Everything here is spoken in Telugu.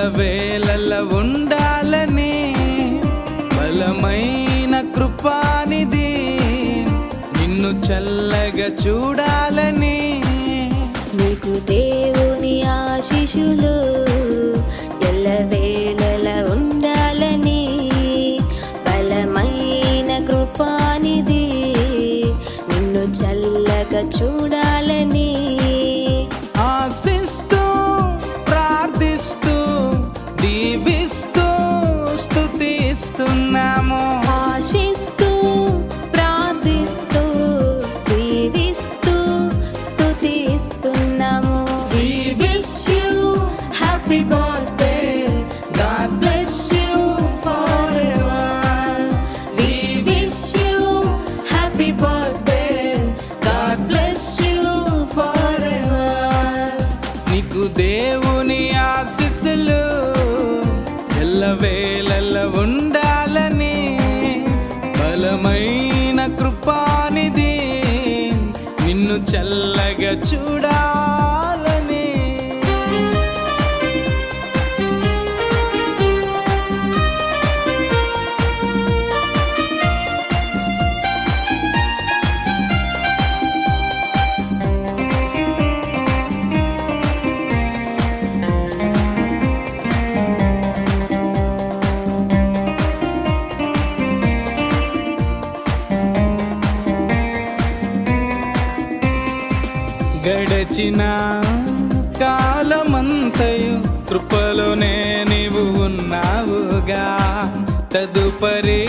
ఎల్లవేళల ఉండాలని బలమైన కృపానిధి నిన్ను చల్లగా చూడాలని నీకు దేవుని ఆశీస్సులు ఎల్లవేళల ఉండాలని బలమైన కృపానిధి నిన్ను చల్లగా చూడాలని ఆశిస్తూ ప్రార్థిస్తూ దీవిస్తూ స్తుతిస్తున్నాము. ఆశిస్తూ ప్రార్థిస్తూ దీవిస్తూ స్తుతిస్తున్నాము. We wish you happy birthday. God bless you forever. We wish you happy birthday. God bless you forever. నీకు దేవుని ఆశీస్సులు ఎల్లవేళల ఉండాలని బలమైన కృపానిధి నిన్ను చల్లగా చూడాలని గడచిన కాలమంతయు కృపలోనే నీవు ఉన్నావుగా. తదుపరి